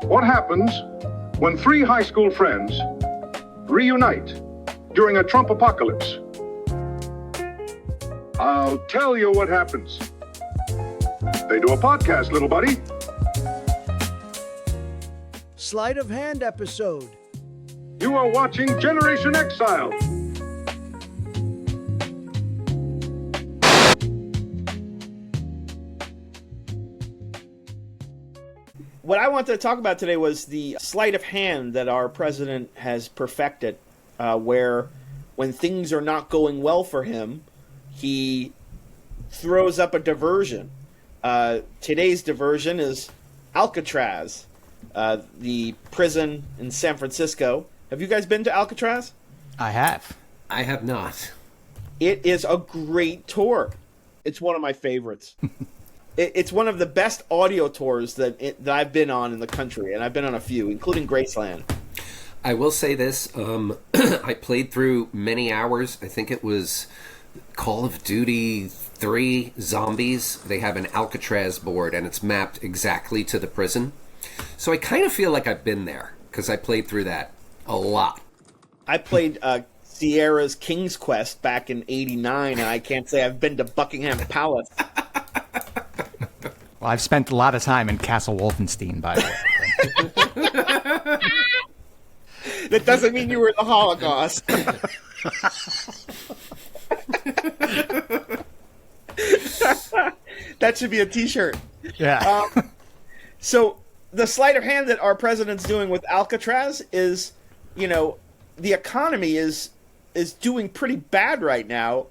What happens when three high school friends reunite during a Trump apocalypse? I'll tell you what happens. They do a podcast, little buddy. Sleight of hand episode. You are watching Generation Exile. What I wanted to talk about today was the sleight of hand that our president has perfected, where when things are not going well for him, he throws up a diversion. Today's diversion is Alcatraz, the prison in San Francisco. Have you guys been to Alcatraz? I have. I have not. It is a great tour. It's one of my favorites. It's one of the best audio tours that I've been on in the country, and I've been on a few, including Graceland. I will say this. I played through many hours. I think it was Call of Duty 3 Zombies. They have an Alcatraz board, and it's mapped exactly to the prison. So I kind of feel like I've been there, because I played through that a lot. I played Sierra's King's Quest back in '89, and I can't say I've been to Buckingham Palace. Well, I've spent a lot of time in Castle Wolfenstein, by the way. That doesn't mean you were in the Holocaust. That should be a T-shirt. Yeah. So the sleight of hand that our president's doing with Alcatraz is, the economy is doing pretty bad right now.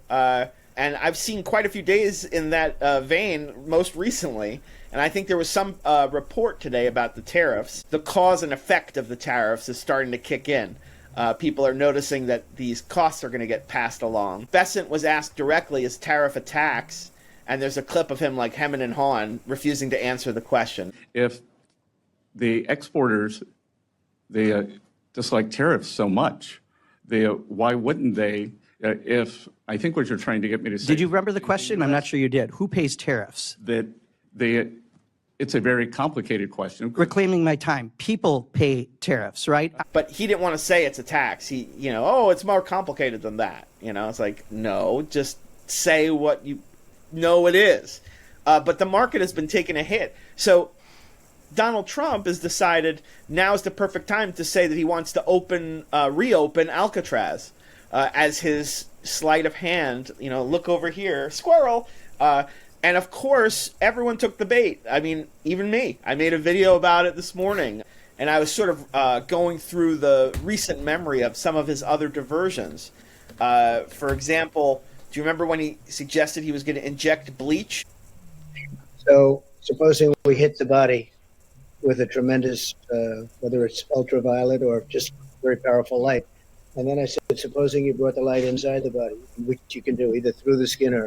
And I've seen quite a few days in that vein most recently. And I think there was some report today about the tariffs. The cause and effect of the tariffs is starting to kick in. People are noticing that these costs are going to get passed along. Bessent was asked directly, is tariff a tax? And there's a clip of him like hemming and hawing, refusing to answer the question. If the exporters, they dislike tariffs so much, why wouldn't they? If I think what you're trying to get me to say. Did you remember the question? I'm not sure you did. Who pays tariffs? That it's a very complicated question. Reclaiming my time. People pay tariffs, right? But he didn't want to say it's a tax. He, it's more complicated than that. It's like, no, just say what you know it is. But the market has been taking a hit. So Donald Trump has decided now is the perfect time to say that he wants to reopen Alcatraz. As his sleight of hand, look over here, squirrel. And of course, everyone took the bait. I mean, even me. I made a video about it this morning. And I was sort of going through the recent memory of some of his other diversions. For example, do you remember when he suggested he was going to inject bleach? So supposing we hit the body with a tremendous, whether it's ultraviolet or just very powerful light. And then I said, supposing you brought the light inside the body, which you can do either through the skin or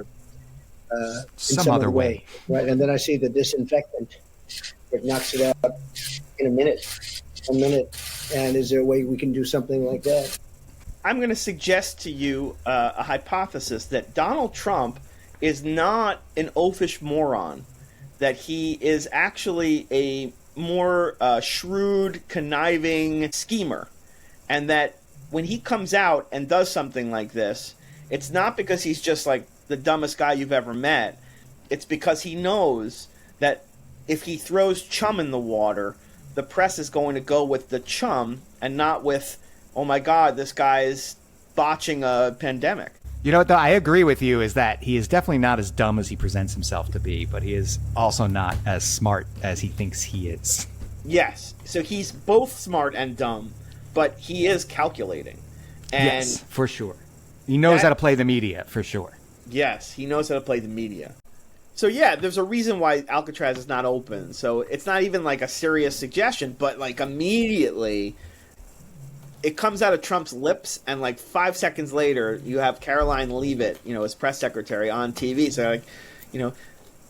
in some other way. Right? And then I see the disinfectant. It knocks it out in a minute. And is there a way we can do something like that? I'm going to suggest to you a hypothesis that Donald Trump is not an oafish moron, that he is actually a more shrewd, conniving schemer, and that when he comes out and does something like this, it's not because he's just like the dumbest guy you've ever met. It's because he knows that if he throws chum in the water, the press is going to go with the chum and not with, oh my God, this guy is botching a pandemic. You know what, though? I agree with you is that he is definitely not as dumb as he presents himself to be, but he is also not as smart as he thinks he is. Yes. So he's both smart and dumb. But he is calculating. And yes, for sure. He knows how to play the media, for sure. Yes, he knows how to play the media. So yeah, there's a reason why Alcatraz is not open. So it's not even like a serious suggestion, but like immediately it comes out of Trump's lips, and like 5 seconds later, you have Caroline Leavitt, his press secretary, on TV. So like,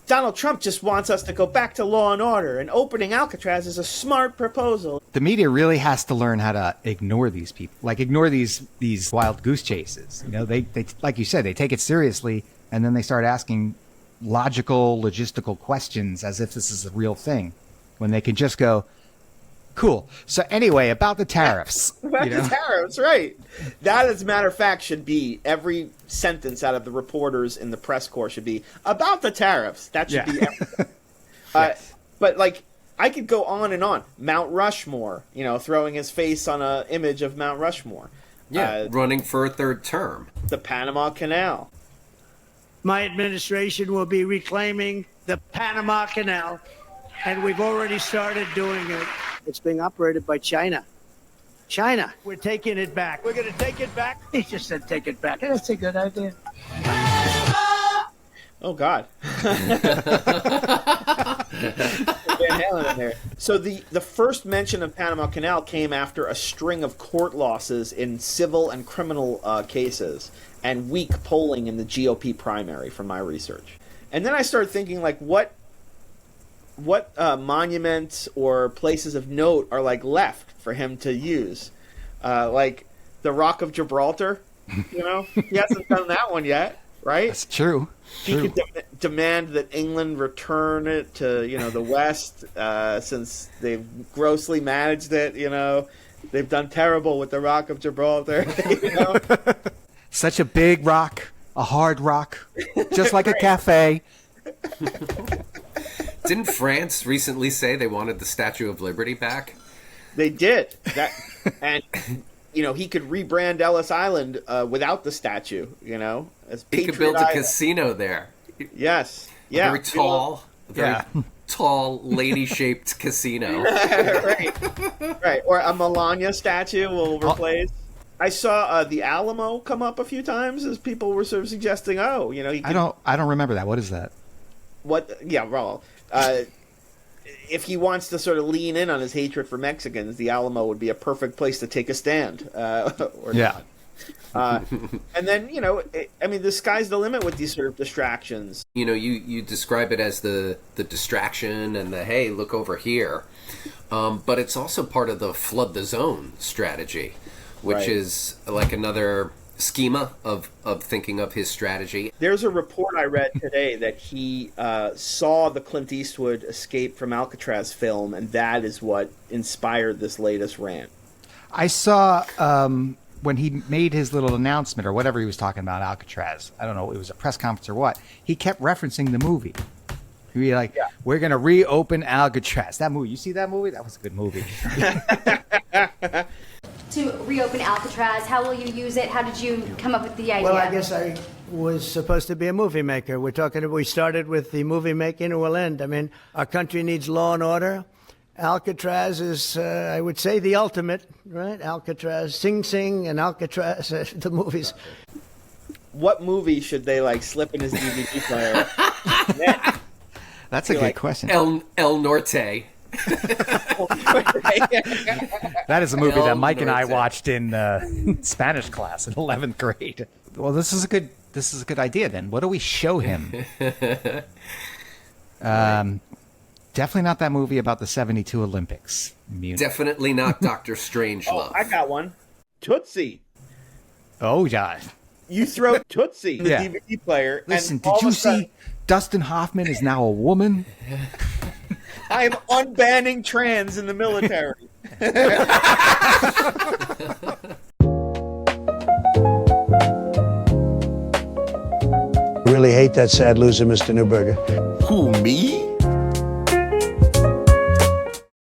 Donald Trump just wants us to go back to law and order, and opening Alcatraz is a smart proposal. The media really has to learn how to ignore these people, like ignore these wild goose chases. They like you said, they take it seriously, and then they start asking logical, logistical questions as if this is a real thing, when they can just go, Cool. So anyway, about the tariffs. About you know? the tariffs, right? That, as a matter of fact, should be every sentence out of the reporters in the press corps should be about the tariffs. That should be everything. But like, I could go on and on. Mount Rushmore, throwing his face on an image of Mount Rushmore. Yeah, running for a third term. The Panama Canal. My administration will be reclaiming the Panama Canal, and we've already started doing it. It's being operated by China. China. We're taking it back. We're going to take it back. He just said take it back. That's a good idea. Oh, God. Van Halen in there. So the first mention of Panama Canal came after a string of court losses in civil and criminal cases and weak polling in the GOP primary, from my research. And then I started thinking, like, what monuments or places of note are like left for him to use? Like the Rock of Gibraltar, he hasn't done that one yet, right? That's true. He could demand that England return it to the West, since they've grossly managed it. They've done terrible with the Rock of Gibraltar. Such a big rock, a hard rock, just like a cafe. Didn't France recently say they wanted the Statue of Liberty back? They did that, and he could rebrand Ellis Island without the statue. As He could build a casino there. Yes, yeah, Very tall, tall, lady-shaped casino. right. Or a Melania statue will replace. I saw the Alamo come up a few times as people were sort of suggesting, he could, I don't remember that. What is that? what? Yeah, well, if he wants to sort of lean in on his hatred for Mexicans, the Alamo would be a perfect place to take a stand. And then, the sky's the limit with these sort of distractions. You describe it as the distraction and the, hey, look over here. But it's also part of the flood the zone strategy, which is like another schema of thinking of his strategy. There's a report I read today that he saw the Clint Eastwood Escape from Alcatraz film, and that is what inspired this latest rant. I saw when he made his little announcement or whatever he was talking about Alcatraz. I don't know, it was a press conference or what. He kept referencing the movie. He'd be like, we're going to reopen Alcatraz. That movie, you see that movie? That was a good movie. To reopen Alcatraz, how will you use it? How did you come up with the idea? Well, I guess I was supposed to be a movie maker. We started with the movie making, and we'll end. I mean, our country needs law and order. Alcatraz is, I would say, the ultimate, right? Alcatraz, Sing Sing and Alcatraz, the movies. What movie should they slip in his DVD player? That's a good question. El Norte. That is a movie that Mike and I watched in Spanish class in 11th grade. Well, this is a good idea then. What do we show him? Definitely not that movie about the 72 Olympics. Definitely not Dr. Strangelove. I got one. Tootsie. Oh, yeah. You throw Tootsie in the DVD player. Listen, and did you see Dustin Hoffman is now a woman? I am unbanning trans in the military. Really hate that sad loser, Mr. Newberger. Who, me?